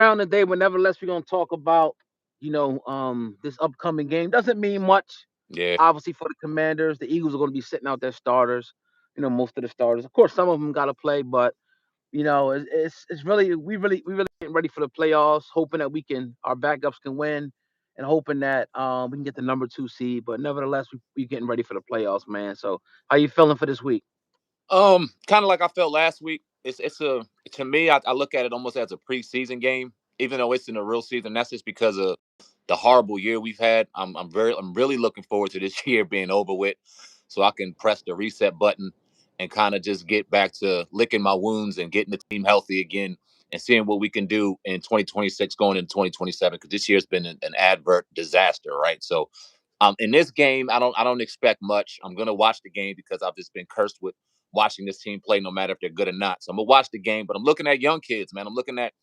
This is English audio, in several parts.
around the day, but nevertheless, we're gonna talk about this upcoming game. Doesn't mean much, Yeah. obviously, for the Commanders. The Eagles are gonna be sitting out their starters. Most of the starters. Of course, some of them got to play, but it's really we really getting ready for the playoffs, hoping that our backups can win, and hoping that we can get the number 2 seed. But nevertheless, we getting ready for the playoffs, man. So how you feeling for this week? Kind of like I felt last week. It's a to me, I look at it almost as a preseason game, even though it's in the real season. That's just because of the horrible year we've had. I'm really looking forward to this year being over with, so I can press the reset button and kind of just get back to licking my wounds and getting the team healthy again and seeing what we can do in 2026 going into 2027. Because this year's been an advert disaster, right? So, in this game, I don't expect much. I'm gonna watch the game because I've just been cursed with watching this team play, no matter if they're good or not. So I'm gonna watch the game, but I'm looking at young kids, man. I'm looking at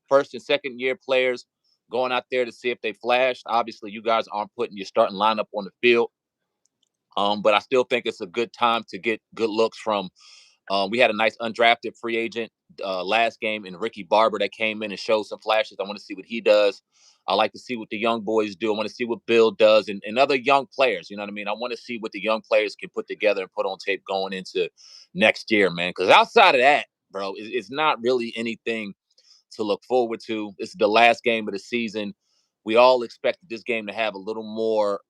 first and second year players going out there to see if they flash. Obviously, you guys aren't putting your starting lineup on the field, but I still think it's a good time to get good looks from. We had a nice undrafted free agent last game in Ricky Barber that came in and showed some flashes. I want to see what he does. I like to see what the young boys do. I want to see what Bill does and other young players. You know what I mean? I want to see what the young players can put together and put on tape going into next year, man. Because outside of that, bro, it's not really anything to look forward to. This is the last game of the season. We all expected this game to have a little more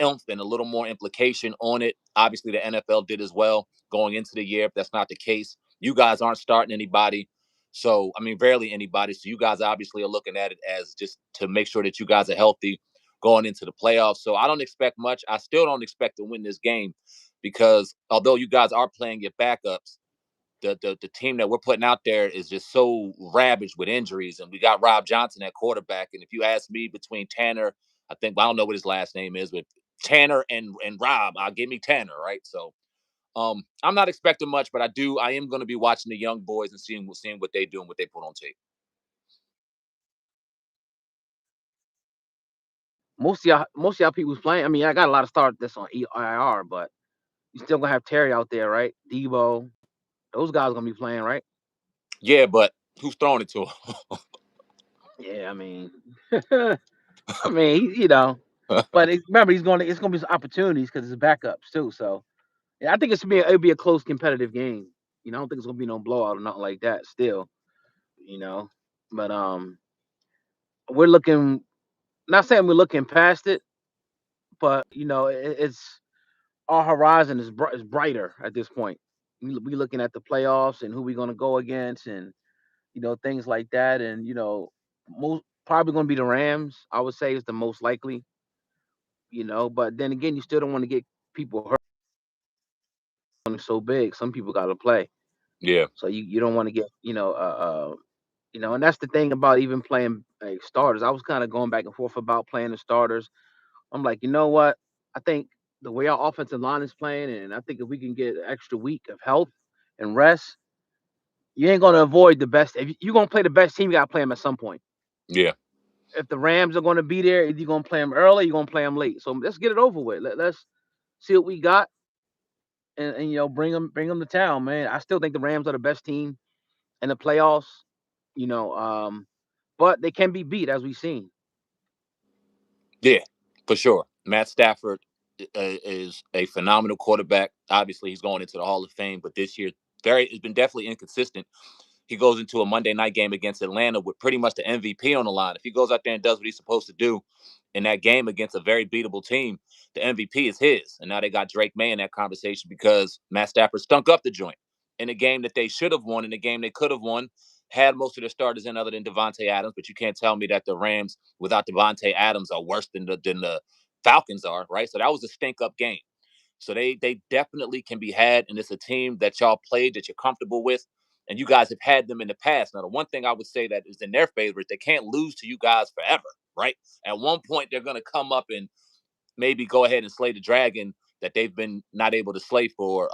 oomph and a little more implication on it. Obviously, the NFL did as well going into the year. If that's not the case, you guys aren't starting anybody. So, I mean, barely anybody. So, you guys obviously are looking at it as just to make sure that you guys are healthy going into the playoffs. So, I don't expect much. I still don't expect to win this game because although you guys are playing your backups, the team that we're putting out there is just so ravaged with injuries, and we got Rob Johnson at quarterback. And if you ask me, between Tanner, I don't know what his last name is, but Tanner and Rob, I'll give me Tanner, right? So I'm not expecting much, but I am going to be watching the young boys and seeing what they do and what they put on tape. Most of y'all people's playing. I mean, I got a lot of stars that's on EIR, but you still gonna have Terry out there, right? Debo, those guys gonna be playing, right? Yeah, but who's throwing it to him? Yeah, I mean, I mean, but remember, it's gonna be some opportunities because it's backups too. So yeah, I think it'll be a close competitive game. I don't think it's gonna be no blowout or nothing like that. Still, you know, but we're looking. Not saying we're looking past it, but it's our horizon is brighter at this point. We looking at the playoffs and who we're gonna go against, and things like that, and most probably gonna be the Rams. I would say is the most likely. But then again, you still don't want to get people hurt. When it's so big, some people got to play, Yeah, so you don't want to get and that's the thing about even playing like starters. I was kind of going back and forth about playing the starters. I'm like, you know what? I think the way our offensive line is playing, and I think if we can get an extra week of health and rest, you ain't gonna avoid the best. If you're gonna play the best team, you gotta play them at some point. yeah, If the Rams are gonna be there, either you're gonna play them early, you're gonna play them late. So let's get it over with. Let's see what we got, and bring them to town, man. I still think the Rams are the best team in the playoffs. You know, um, but they can be beat as we've seen. yeah, for sure. Matt Stafford is a phenomenal quarterback. Obviously, he's going into the Hall of Fame, but this year, it's been definitely inconsistent. He goes into a Monday night game against Atlanta with pretty much the MVP on the line. If he goes out there and does what he's supposed to do in that game against a very beatable team, the MVP is his. And now they got Drake May in that conversation because Matt Stafford stunk up the joint in a game that they should have won, in a game they could have won, had most of their starters in other than Devontae Adams. But you can't tell me that the Rams without Devontae Adams are worse than the Falcons are, right? So that was a stink up game. So they definitely can be had, and it's a team that y'all played that you're comfortable with, and you guys have had them in the past. Now, the one thing I would say that is in their favor is they can't lose to you guys forever, right? At one point, they're going to come up and maybe go ahead and slay the dragon that they've been not able to slay for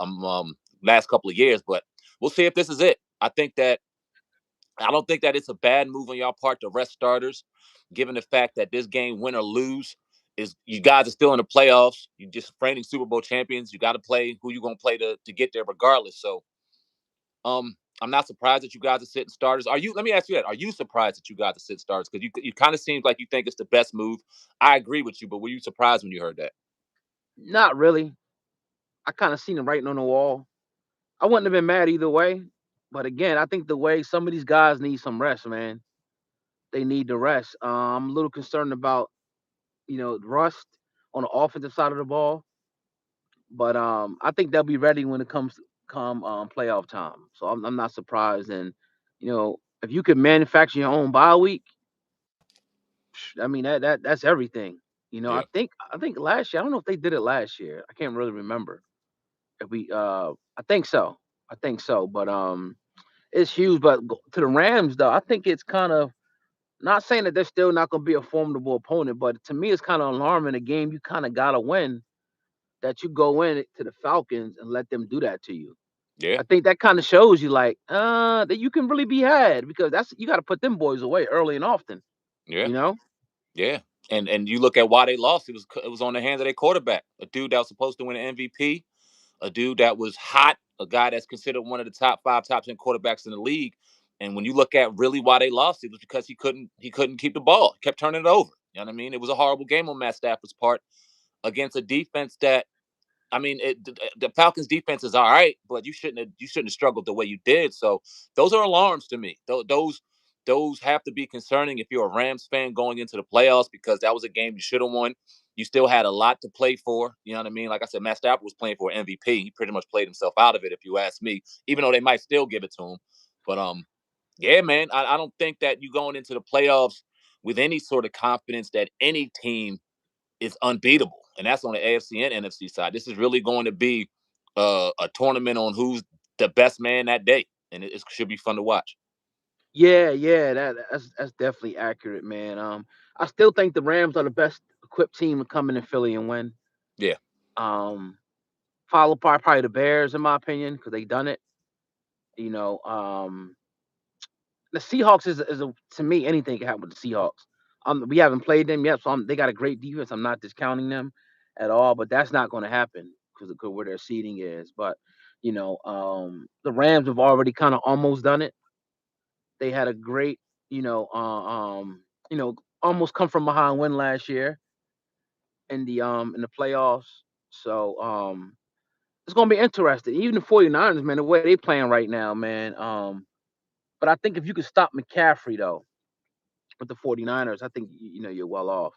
last couple of years. But we'll see if this is it. I don't think that it's a bad move on y'all part to rest starters, given the fact that this game, win or lose, is you guys are still in the playoffs. You just reigning Super Bowl champions. You got to play who you're gonna play to get there, regardless. So, I'm not surprised that you guys are sitting starters. Are you? Let me ask you that. Are you surprised that you guys are sitting starters? Because you kind of seems like you think it's the best move. I agree with you, but were you surprised when you heard that? Not really. I kind of seen the writing on the wall. I wouldn't have been mad either way. But again, I think the way some of these guys need some rest, man. They need the rest. I'm a little concerned about rust on the offensive side of the ball, but I think they'll be ready when it comes to come playoff time. So I'm not surprised. And if you could manufacture your own bye week, I mean that's everything. Yeah, I think last year, I don't know if they did it last year. I can't really remember. If we I think so. I think so. But it's huge. But to the Rams though, I think it's kind of not saying that they're still not going to be a formidable opponent, but to me, it's kind of alarming. A game you kind of got to win, that you go in to the Falcons and let them do that to you. yeah, I think that kind of shows you like that you can really be had, because that's you got to put them boys away early and often. yeah, You know? yeah. And you look at why they lost. It was on the hands of their quarterback, a dude that was supposed to win an MVP, a dude that was hot, a guy that's considered one of the top 5, top 10 quarterbacks in the league. And when you look at really why they lost, it was because he couldn't keep the ball. He kept turning it over. You know what I mean? It was a horrible game on Matt Stafford's part against a defense that, I mean, the Falcons' defense is all right, but you shouldn't have struggled the way you did. So those are alarms to me. Those have to be concerning if you're a Rams fan going into the playoffs, because that was a game you should have won. You still had a lot to play for. You know what I mean? Like I said, Matt Stafford was playing for an MVP. He pretty much played himself out of it, if you ask me. Even though they might still give it to him, but yeah, man, I don't think that you going into the playoffs with any sort of confidence that any team is unbeatable, and that's on the AFC and NFC side. This is really going to be a tournament on who's the best man that day, and it should be fun to watch. Yeah, yeah, that's definitely accurate, man. I still think the Rams are the best equipped team to come in Philly and win. Yeah, Um, Followed by probably the Bears, in my opinion, because they done it. You know, the Seahawks is to me, anything can happen with the Seahawks. We haven't played them yet, so they got a great defense. I'm not discounting them at all, but that's not going to happen because of where their seating is. But the Rams have already kind of almost done it. They had a great, you know, you know, almost come from behind win last year in the playoffs. So it's gonna be interesting. Even the 49ers, man, the way they playing right now, man. But I think if you could stop McCaffrey though with the 49ers, I think you're well off.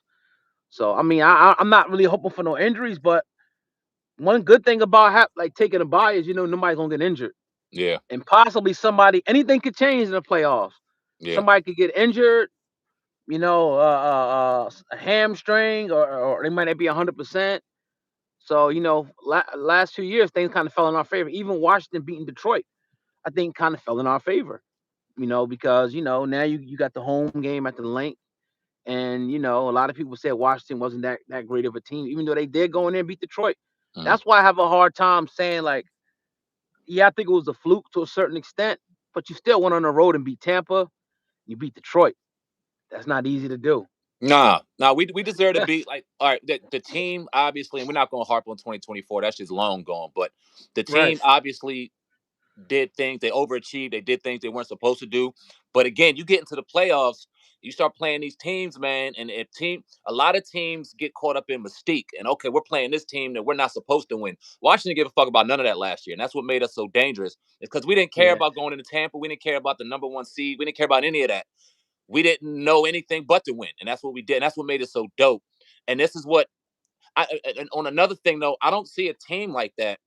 So I mean, I'm not really hoping for no injuries, but one good thing about like taking a bye is nobody's gonna get injured, yeah, and possibly anything could change in the playoffs. yeah. Somebody could get injured, a hamstring, or they might not be 100%. So last 2 years things kind of fell in our favor. Even Washington beating Detroit, I think, kind of fell in our favor. Because now you got the home game at the link. And a lot of people said Washington wasn't that great of a team, even though they did go in there and beat Detroit. Mm. That's why I have a hard time saying, like, yeah, I think it was a fluke to a certain extent, but you still went on the road and beat Tampa. You beat Detroit. That's not easy to do. Nah, we deserve to be like, all right. The team obviously, and we're not going to harp on 2024. That's just long gone. But the Right. team obviously did things, they overachieved, they did things they weren't supposed to do. But again, you get into the playoffs, you start playing these teams, man, and a lot of teams get caught up in mystique. And okay, we're playing this team that we're not supposed to win. Washington didn't give a fuck about none of that last year, and that's what made us so dangerous. It's because we didn't care Yeah. about going into Tampa, we didn't care about the number one seed, we didn't care about any of that. We didn't know anything but to win, and that's what we did. And that's what made it so dope. And this is what and on another thing though, I don't see a team like that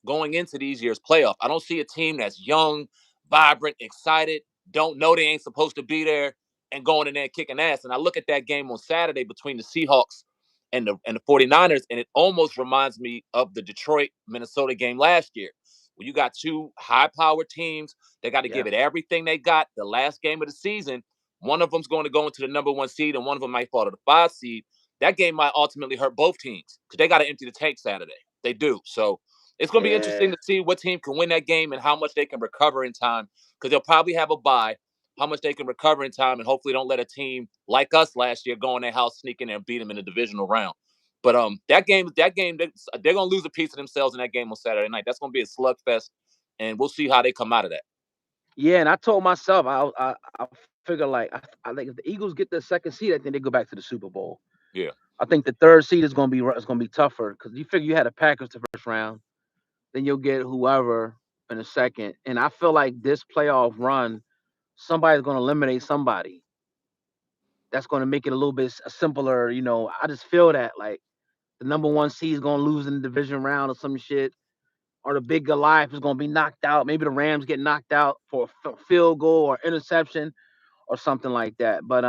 going into these years' playoff. I don't see a team that's young, vibrant, excited, don't know they ain't supposed to be there, and going in there and kicking ass. And I look at that game on Saturday between the Seahawks and the 49ers, and it almost reminds me of the Detroit Minnesota game last year. Where you got two high-powered teams, they got to Yeah. give it everything they got. The last game of the season, one of them's going to go into the number one seed, and one of them might fall to the 5 seed. That game might ultimately hurt both teams because they got to empty the tank Saturday. They do. So it's going to be interesting Yeah. to see what team can win that game and how much they can recover in time, because they'll probably have a bye. How much they can recover in time, and hopefully don't let a team like us last year go in their house, sneak in there, and beat them in the divisional round. But that game, they're going to lose a piece of themselves in that game on Saturday night. That's going to be a slugfest, and we'll see how they come out of that. Yeah, and I told myself I figure like I think if the Eagles get the second seed, I think they go back to the Super Bowl. Yeah. I think the third seed is gonna be tougher because you figure you had the Packers the first round, then you'll get whoever in the second, and I feel like this playoff run, somebody's gonna eliminate somebody. That's gonna make it a little bit simpler. I just feel that like the number one seed is gonna lose in the division round or some shit, or the big Goliath is gonna be knocked out. Maybe the Rams get knocked out for a field goal or interception or something like that. But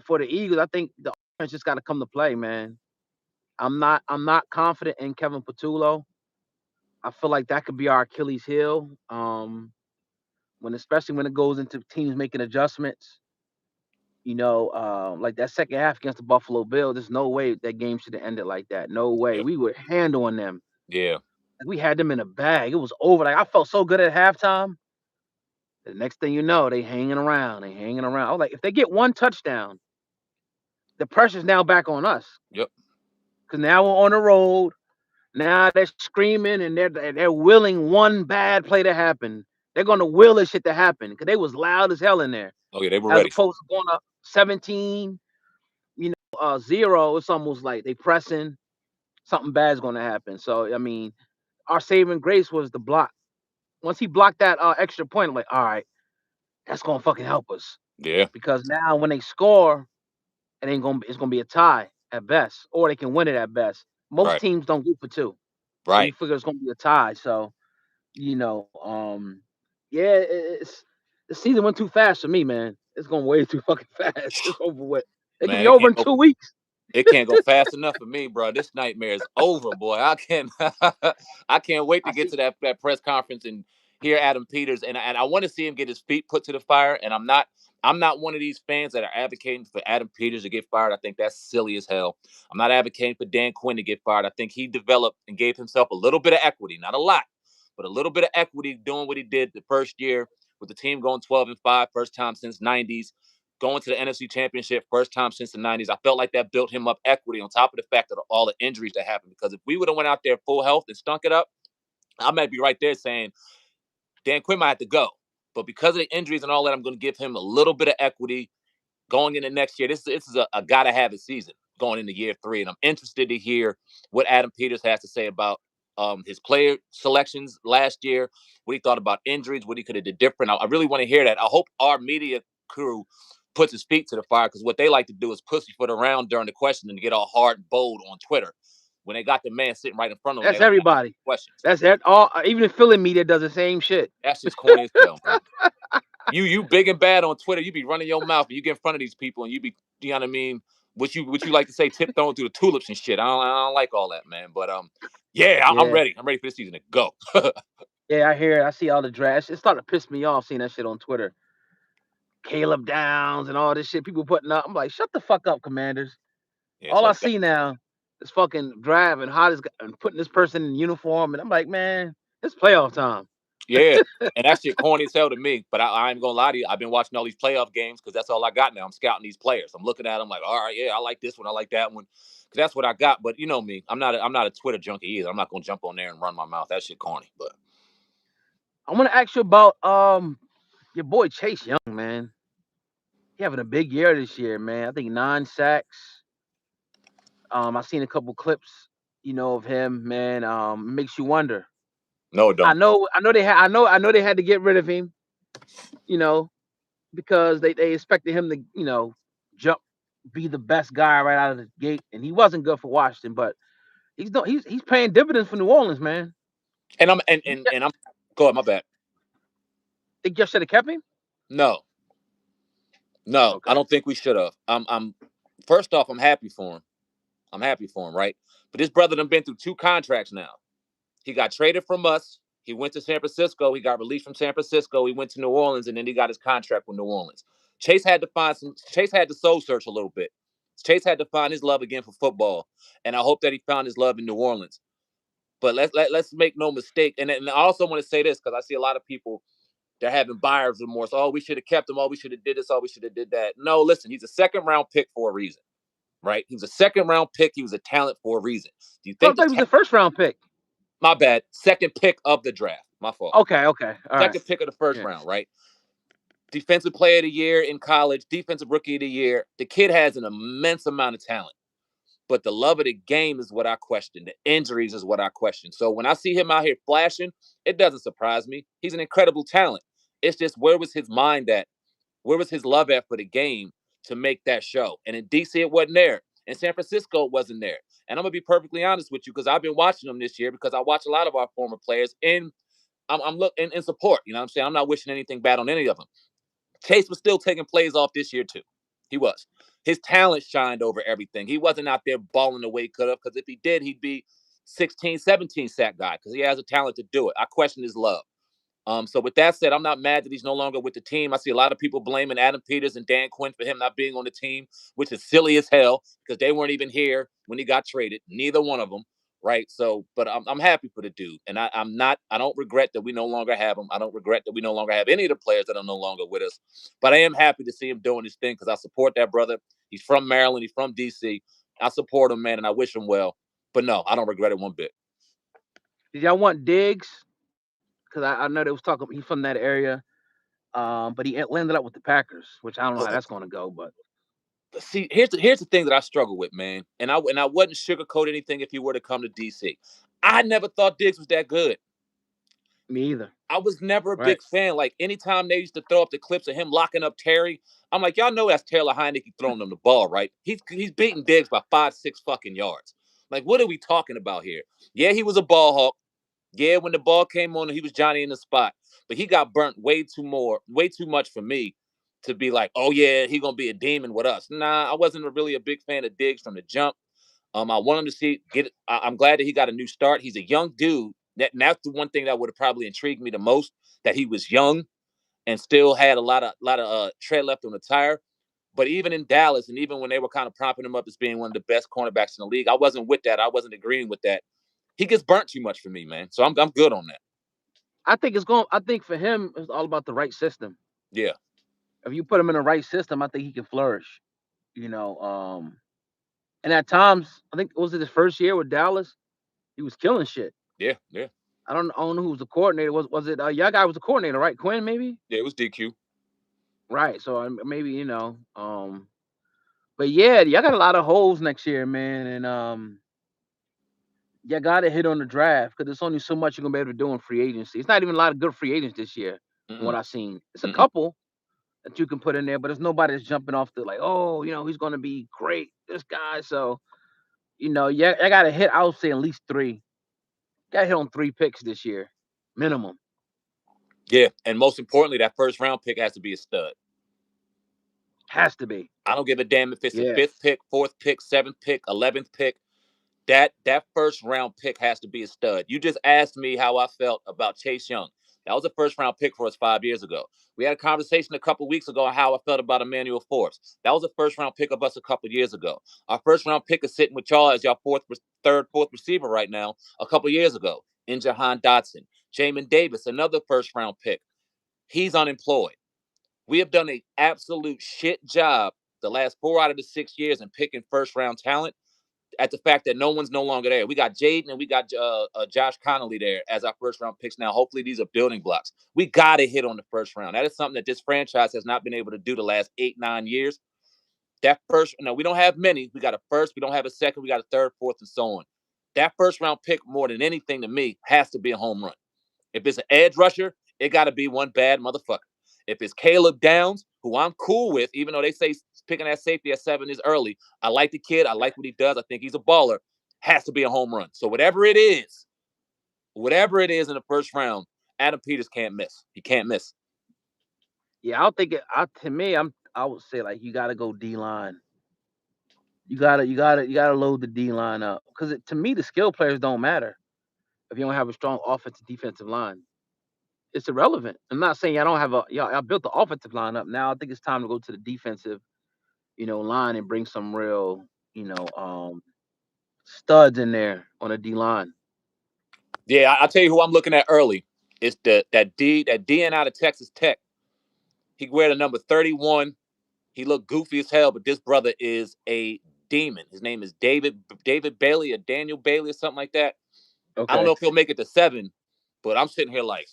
for the Eagles, I think the offense just got to come to play, man. I'm not confident in Kevin Patullo. I feel like that could be our Achilles heel. Especially when it goes into teams making adjustments. Like that second half against the Buffalo Bills, there's no way that game should have ended like that. No way. Yeah. We were handling them. Yeah. Like, we had them in a bag. It was over. Like I felt so good at halftime. The next thing you know, they hanging around. They hanging around. I was like, if they get one touchdown, the pressure's now back on us. Yep. Because now we're on the road. Now they're screaming and they're willing one bad play to happen. They're gonna will this shit to happen because they was loud as hell in there. Oh yeah, they were As ready. opposed to going up 17, 0. It's almost like they pressing. Something bad's gonna happen. So I mean, our saving grace was the block. Once he blocked that extra point, I'm like, all right, that's gonna fucking help us Yeah. because now when they score, it's gonna be a tie at best, or they can win it at best. Most Right. teams don't go for two, so you Right. figure it's gonna be a tie. So yeah, the season went too fast for me, man. It's going way too fucking fast. It's over with. It could Man, be over in 2 weeks. it can't go fast enough for me, bro. This nightmare is over, boy. I can't I can't wait to I get see. to that press conference and hear Adam Peters, and I want to see him get his feet put to the fire. And I'm not one of these fans that are advocating for Adam Peters to get fired. I think that's silly as hell. I'm not advocating for Dan Quinn to get fired. I think he developed and gave himself a little bit of equity, not a lot, but a little bit of equity doing what he did the first year with the team going 12-5, first time since '90s, going to the NFC Championship, first time since the '90s. I felt like that built him up equity on top of the fact that all the injuries that happened. Because if we would have went out there full health and stunk it up, I might be right there saying Dan Quinn might have to go. But because of the injuries and all that, I'm going to give him a little bit of equity going into next year. This is a gotta have it season going into year 3, and I'm interested to hear what Adam Peters has to say about his player selections last year, what he thought about injuries, what he could have did different. I really want to hear that. I hope our media crew puts his feet to the fire, because what they like to do is pussyfoot around during the question and get all hard and bold on Twitter when they got the man sitting right in front of them. That's everybody. Questions. That's that. All even the Philly media does the same shit. That's just corny as hell, man. You big and bad on Twitter. You be running your mouth and you get in front of these people and you be, you know what I mean? What you like to say, tiptoeing through the tulips and shit. I don't like all that, man. But yeah, I'm Yeah, ready. I'm ready for this season to go. yeah. I hear it. I see all the drafts. It started to piss me off seeing that shit on Twitter. Caleb Downs and all this shit people putting up. I'm like, shut the fuck up, Commanders. Yeah, All I so see now is fucking driving hot as and putting this person in uniform, and I'm like, man, it's playoff time. yeah, and that shit corny as hell to me. But I ain't gonna lie to you. I've been watching all these playoff games because that's all I got now. I'm scouting these players. I'm looking at them like, all right, yeah, I like this one. I like that one. Because that's what I got. But you know me, I'm not a Twitter junkie either. I'm not gonna jump on there and run my mouth. That shit corny. But I want to ask you about your boy Chase Young, man. He having a big year this year, man. I think 9 sacks. I seen a couple clips, of him, man. It makes you wonder. no, it don't. I know they had to get rid of him, you know, because they expected him to, jump, be the best guy right out of the gate, and he wasn't good for Washington, but he's paying dividends for New Orleans, man. And I'm go ahead, my bad. They just should have kept him. No, no, I Okay. don't think we should have. I'm first off, I'm happy for him. I'm happy for him, right? But this brother done been through 2 contracts now. He got traded from us. He went to San Francisco. He got released from San Francisco. He went to New Orleans, and then he got his contract with New Orleans. Chase had to soul search a little bit. Chase had to find his love again for football, and I hope that he found his love in New Orleans. But let's make no mistake. And I also want to say this because I see a lot of people, they're having buyer's remorse. Oh, we should have kept him. Oh, we should have did this. Oh, we should have did that. No, listen, he's a second round pick for a reason, right? He was a second round pick. He was a talent for a reason. Do you So I think thought he was the first round pick. my bad, second pick of the draft. My fault. Okay, all right. Second pick of the first Yeah. round, right? Defensive player of the year in college, defensive rookie of the year. The kid has an immense amount of talent. But the love of the game is what I question. The injuries is what I question. So when I see him out here flashing, it doesn't surprise me. He's an incredible talent. It's just, where was his mind at? Where was his love at for the game to make that show? And in DC, it wasn't there. In San Francisco, it wasn't there. And I'm going to be perfectly honest with you, because I've been watching them this year, because I watch a lot of our former players, and I'm looking in support. You know what I'm saying? I'm not wishing anything bad on any of them. Chase was still taking plays off this year, too. He was. His talent shined over everything. He wasn't out there balling the way he could have, because if he did, he'd be 16, 17 sack guy, because he has a talent to do it. I question his love. So with that said, I'm not mad that he's no longer with the team. I see a lot of people blaming Adam Peters and Dan Quinn for him not being on the team, which is silly as hell, because they weren't even here when he got traded. Neither one of them, right? So, but I'm happy for the dude, and I don't regret that we no longer have him. I don't regret that we no longer have any of the players that are no longer with us. But I am happy to see him doing his thing, because I support that brother. He's from Maryland. He's from DC. I support him, man, and I wish him well. But no, I don't regret it one bit. Did y'all want Diggs? Because I know they was talking. He's from that area, but he landed up with the Packers, which I don't know how that's going to go. But see, here's the thing that I struggle with, man. And I wouldn't sugarcoat anything if he were to come to DC. I never thought Diggs was that good. Me either. I was never a Right. big fan. Like, anytime they used to throw up the clips of him locking up Terry, I'm like, y'all know that's Taylor Heineke throwing them the ball, right? He's beating Diggs by 5-6 fucking yards. Like, what are we talking about here? Yeah, he was a ball hawk. Yeah, when the ball came on, he was Johnny in the spot. But he got burnt way too much for me to be like, oh yeah, he gonna be a demon with us. Nah, I wasn't really a big fan of Diggs from the jump. I want him to I'm glad that he got a new start. He's a young dude. That's the one thing that would have probably intrigued me the most, that he was young and still had a lot of tread left on the tire. But even in Dallas, and even when they were kind of propping him up as being one of the best cornerbacks in the league, I wasn't with that. I wasn't agreeing with that. He gets burnt too much for me, man. So I'm good on that. I think for him, it's all about the right system. Yeah. If you put him in the right system, I think he can flourish. And at times, I think, was it his first year with Dallas? He was killing shit. Yeah. I don't know who was the coordinator. Was it y'all guy was the coordinator, right? Quinn, maybe? Yeah, it was DQ. Right. So maybe, but yeah, y'all got a lot of holes next year, man. And you got to hit on the draft, because there's only so much you're going to be able to do in free agency. It's not even a lot of good free agents this year, from what I've seen. It's a couple that you can put in there, but there's nobody that's jumping off the like, oh, he's going to be great, this guy. So, I got to hit, I would say, at least 3. Got to hit on 3 picks this year, minimum. Yeah, and most importantly, that first round pick has to be a stud. Has to be. I don't give a damn if it's a 5th pick, 4th pick, 7th pick, 11th pick. That first round pick has to be a stud. You just asked me how I felt about Chase Young. That was a first round pick for us 5 years ago. We had a conversation a couple weeks ago on how I felt about Emmanuel Forbes. That was a first round pick of us a couple years ago. Our first round pick is sitting with y'all as y'all third, fourth receiver right now a couple years ago in Jahan Dotson. Jamin Davis, another first round pick. He's unemployed. We have done an absolute shit job the last 4 out of the 6 years in picking first round talent, at the fact that no one's no longer there. We got Jaden and we got Josh Connolly there as our first round picks now. Hopefully these are building blocks. We got to hit on the first round. That is something that this franchise has not been able to do the last 8-9 years. That first, we don't have many. We got a first, we don't have a second, we got a third, fourth, and so on. That first round pick, more than anything to me, has to be a home run. If it's an edge rusher, it got to be one bad motherfucker. If it's Caleb Downs, who I'm cool with, even though they say picking that safety at 7 is early, I like the kid. I like what he does. I think he's a baller. Has to be a home run. So whatever it is in the first round, Adam Peters can't miss. He can't miss. Yeah, I don't think to me, I would say, like, you got to go D line. You gotta load the D line up, because to me the skill players don't matter if you don't have a strong offensive defensive line. It's irrelevant. I'm not saying I don't have I built the offensive line up. Now I think it's time to go to the defensive, line, and bring some real, studs in there on a D line. Yeah, I'll tell you who I'm looking at early. It's that DN out of Texas Tech. He wear the number 31. He looked goofy as hell, but this brother is a demon. His name is David Bailey or Daniel Bailey or something like that. Okay. I don't know if he'll make it to 7, but I'm sitting here like,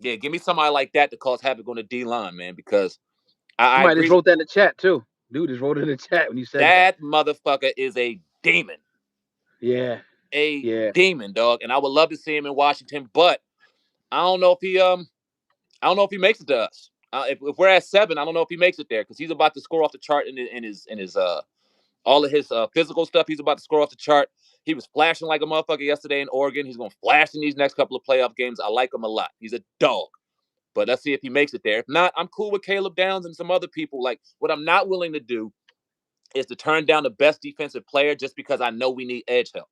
Yeah, give me somebody like that to cause havoc on the D line, man. Because I Somebody just agree with wrote that in the chat too. Dude just wrote it in the chat when you said that. that motherfucker is a demon. Yeah, A yeah, demon, dog. And I would love to see him in Washington, but I don't know if he makes it to us. If we're at 7, I don't know if he makes it there because he's about to score off the chart in his all of his physical stuff. He's about to score off the chart. He was flashing like a motherfucker yesterday in Oregon. He's gonna flash in these next couple of playoff games. I like him a lot. He's a dog. But let's see if he makes it there. If not, I'm cool with Caleb Downs and some other people. Like what I'm not willing to do is to turn down the best defensive player just because I know we need edge help.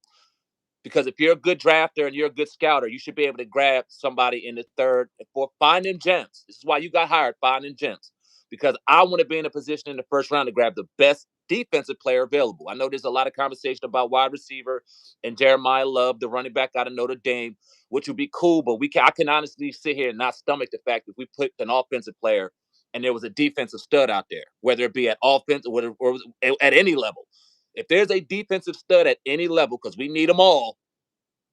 Because if you're a good drafter and you're a good scouter, you should be able to grab somebody in the third and fourth. Find them gems. This is why you got hired. Find them gems. Because I want to be in a position in the first round to grab the best defensive player available. I know there's a lot of conversation about wide receiver and Jeremiah Love, the running back out of Notre Dame, which would be cool. But I can honestly sit here and not stomach the fact that we put an offensive player and there was a defensive stud out there, whether it be at offense or at any level. If there's a defensive stud at any level, because we need them all,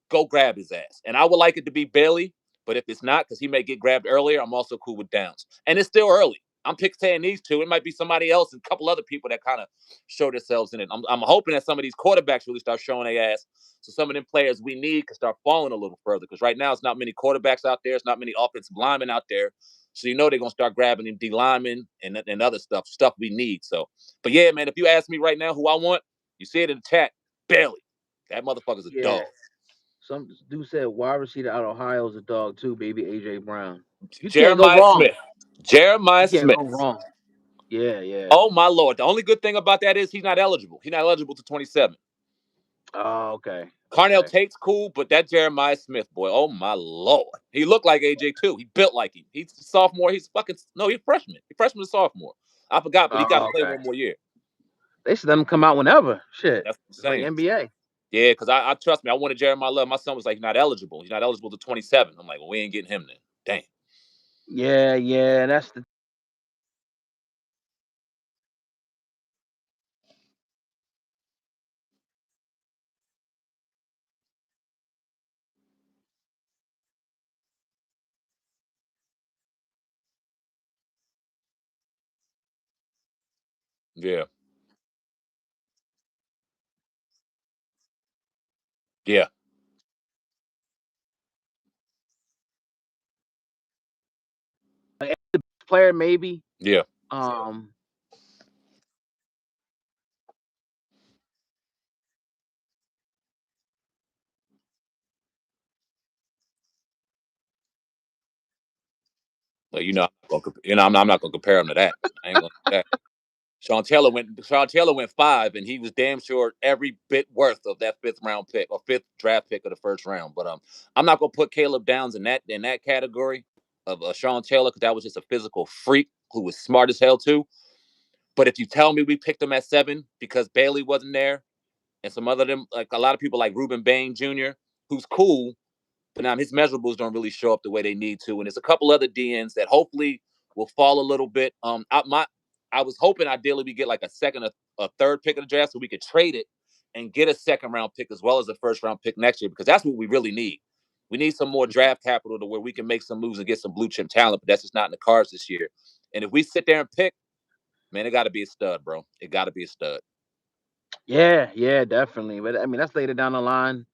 go grab his ass. And I would like it to be Bailey, but if it's not, because he may get grabbed earlier, I'm also cool with Downs. And it's still early. I'm saying these two. It might be somebody else and a couple other people that kind of show themselves in it. I'm hoping that some of these quarterbacks really start showing their ass, so some of them players we need can start falling a little further. Because right now, it's not many quarterbacks out there. It's not many offensive linemen out there. So you know they're gonna start grabbing them D linemen and other stuff we need. So, but yeah, man, if you ask me right now who I want, you see it in the chat, Bailey. That motherfucker's a yeah. dog. Some dude said wide receiver out of Ohio is a dog too, baby. AJ Brown. You can't go Jeremiah wrong. Smith. Jeremiah You can't Smith. go wrong. Yeah, yeah. Oh my lord. The only good thing about that is he's not eligible. He's not eligible to 27. Oh, okay. Carnell Okay. Tate's cool, but that Jeremiah Smith boy, oh my lord. He looked like AJ too. He built like him. He's a sophomore. He's freshman. He's freshman to sophomore. I forgot, but he got to Oh, play okay. one more year. They should let them come out whenever. Shit. That's what I'm It's like saying. NBA. Yeah, because I trust me, I wanted Jeremiah Love. My son was like, he's not eligible. He's not eligible to 27. I'm like, well, we ain't getting him then. Damn. Yeah, yeah. That's the Yeah. Yeah. player maybe. Yeah. Um Well, I'm not gonna compare him to that. I ain't gonna do that. Sean Taylor went 5, and he was damn sure every bit worth of that fifth round pick or fifth draft pick of the first round. But I'm not gonna put Caleb Downs in that category of Sean Taylor because that was just a physical freak who was smart as hell too. But if you tell me we picked him at 7 because Bailey wasn't there and some other them like a lot of people like Ruben Bain Jr., who's cool, but now his measurables don't really show up the way they need to. And there's a couple other DNs that hopefully will fall a little bit. I was hoping ideally we get like a second or a third pick of the draft so we could trade it and get a second round pick as well as a first round pick next year because that's what we really need. We need some more draft capital to where we can make some moves and get some blue chip talent, but that's just not in the cards this year. And if we sit there and pick, man, it got to be a stud, bro. It got to be a stud. yeah, yeah, definitely. But I mean that's later down the line,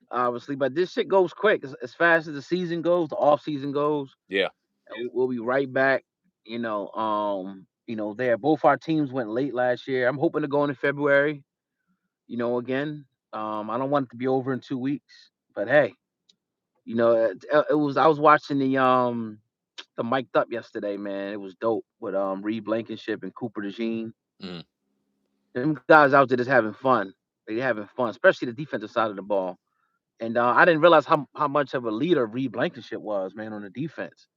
obviously. But this shit goes quick. As fast as the season goes, the off season goes. Yeah. And we'll be right back. There both our teams went late last year. I'm hoping to go in February, again. I don't want it to be over in 2 weeks. But hey, it was I was watching the mic'd up yesterday, man. It was dope with Reed Blankenship and Cooper DeJean. Mm. Them guys out there just having fun. They having fun, especially the defensive side of the ball. And I didn't realize how much of a leader Reed Blankenship was, man, on the defense.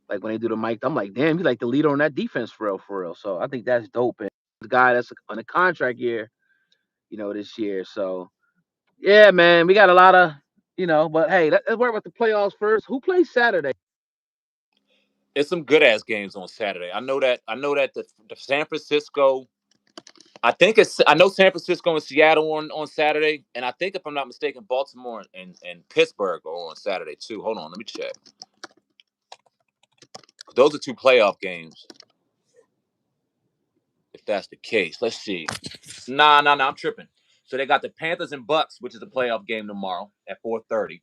Like when they do the mic, I'm like, damn, he's like the leader on that defense for real, for real. So I think that's dope. And the guy that's on a contract year, this year. So yeah, man, we got a lot of, but hey, let's worry about the playoffs first. Who plays Saturday? It's some good ass games on Saturday. I know that. The San Francisco. I know San Francisco and Seattle on Saturday, and I think if I'm not mistaken, Baltimore and Pittsburgh are on Saturday too. Hold on, let me check. those are two playoff games. If that's the case, let's see. Nah, I'm tripping. So they got the Panthers and Bucks, which is a playoff game tomorrow at 4:30.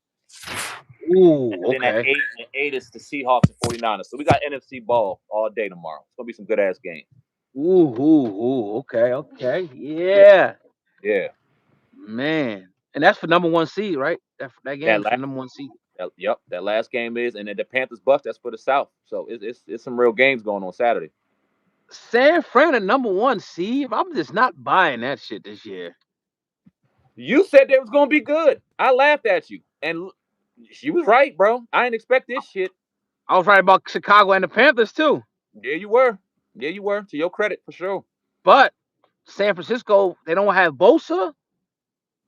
Ooh, and then okay. at 8 is the Seahawks and 49ers. So we got NFC ball all day tomorrow. It's gonna be some good ass games. Ooh, okay. Yeah. Yeah. Man. And that's for number 1 seed, right? That game is for number 1 seed. Yep, that last game is, and then the Panthers Bucks, that's for the South. So it's some real games going on Saturday. San Fran, a number 1 seed. I'm just not buying that shit this year. You said they was gonna be good. I laughed at you, and she was right, bro. I didn't expect this shit. I was right about Chicago and the Panthers too. Yeah, you were. To your credit, for sure. But San Francisco, they don't have Bosa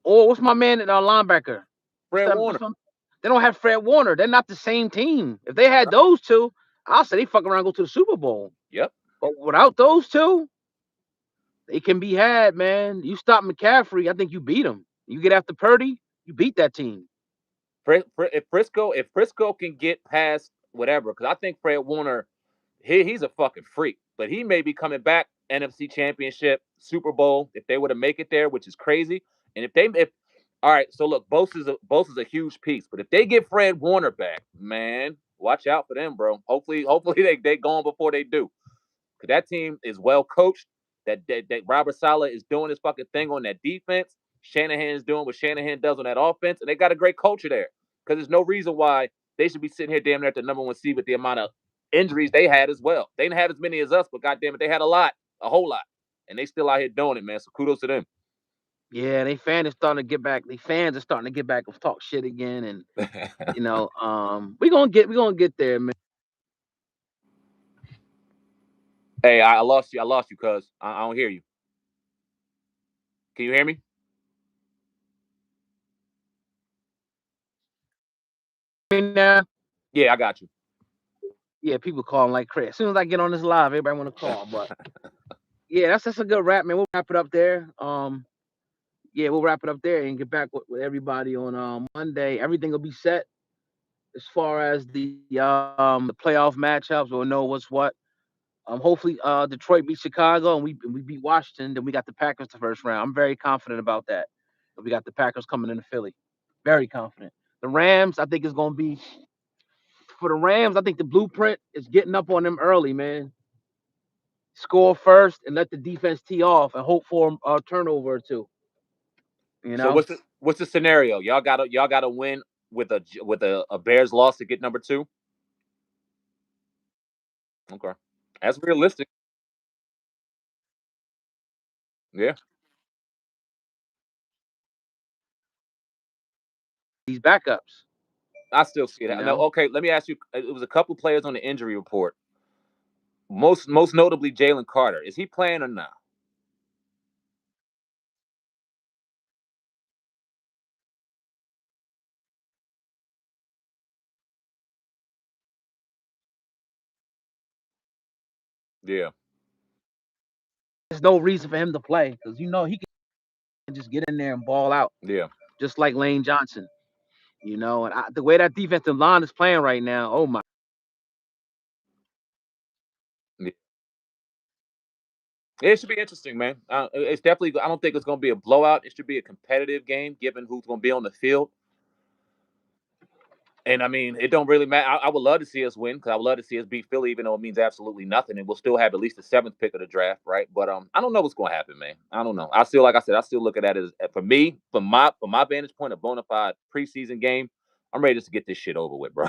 or what's my man at linebacker? Fred Warner. They don't have Fred Warner. They're not the same team. If they had those two, I'll say they fuck around and go to the Super Bowl. Yep. But without those two, they can be had, man. You stop McCaffrey, I think you beat them. You get after Purdy, you beat that team. If Frisco can get past whatever, because I think Fred Warner, he's a fucking freak, but he may be coming back NFC Championship, Super Bowl if they were to make it there, which is crazy. And if all right, so look, Bosa's a huge piece, but if they get Fred Warner back, man, watch out for them, bro. Hopefully they go on before they do, because that team is well coached. That Robert Saleh is doing his fucking thing on that defense. Shanahan is doing what Shanahan does on that offense, and they got a great culture there. Because there's no reason why they should be sitting here damn near at the number 1 seed with the amount of injuries they had as well. They didn't have as many as us, but goddamn it, they had a whole lot, and they still out here doing it, man. So kudos to them. Yeah, they fans are starting to get back. The fans are starting to get back and talk shit again, and we're gonna get there, man. Hey, I lost you, cuz I don't hear you. Can you hear me? Now? Yeah, I got you. Yeah, people calling like crazy. As soon as I get on this live, everybody want to call. But yeah, that's a good wrap, man. We'll wrap it up there. Yeah, we'll wrap it up there and get back with everybody on Monday. Everything will be set as far as the playoff matchups. We'll know what's what. Hopefully, Detroit beat Chicago and we beat Washington. Then we got the Packers the first round. I'm very confident about that. We got the Packers coming into Philly. Very confident. The Rams, I think, is going to be for the Rams. I think the blueprint is getting up on them early, man. Score first and let the defense tee off and hope for a turnover or two. You know. So what's the scenario? Y'all gotta win with a Bears loss to get number 2. Okay, that's realistic. Yeah. These backups. I still see that. No, okay, let me ask you. It was a couple players on the injury report. Most notably Jalen Carter. Is he playing or not? Yeah. There's no reason for him to play because he can just get in there and ball out. Yeah. Just like Lane Johnson. And the way that defensive line is playing right now, oh my. Yeah. It should be interesting, man. It's definitely. I don't think it's going to be a blowout. It should be a competitive game, given who's going to be on the field. And I mean, it don't really matter. I would love to see us win because I would love to see us beat Philly, even though it means absolutely nothing, and we'll still have at least the 7th pick of the draft, right? But I don't know what's going to happen, man. I don't know. I still, like I said, look at that as, for me, from my vantage point, a bona fide preseason game. I'm ready just to get this shit over with, bro.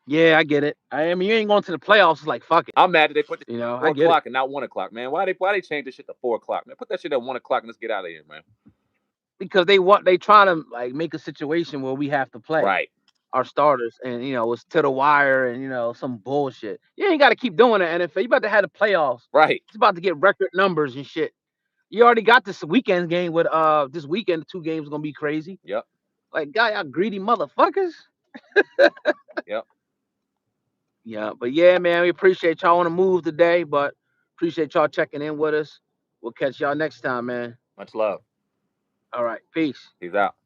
Yeah, I get it. I mean, you ain't going to the playoffs. It's like fuck it. I'm mad that they put the 4 I get o'clock and not 1 o'clock, man. Why they change this shit to 4 o'clock, man? Put that shit at 1 o'clock and let's get out of here, man. Because they trying to like make a situation where we have to play our starters, and it's to the wire, and some bullshit. You ain't got to keep doing that, NFL. You about to have the playoffs, right? It's about to get record numbers and shit. You already got this weekend game with this weekend. The 2 games gonna be crazy. Yep. Like, y'all greedy motherfuckers. Yep. Yeah, but yeah, man, we appreciate y'all on the move today, but appreciate y'all checking in with us. We'll catch y'all next time, man. Much love. All right, peace. Peace out.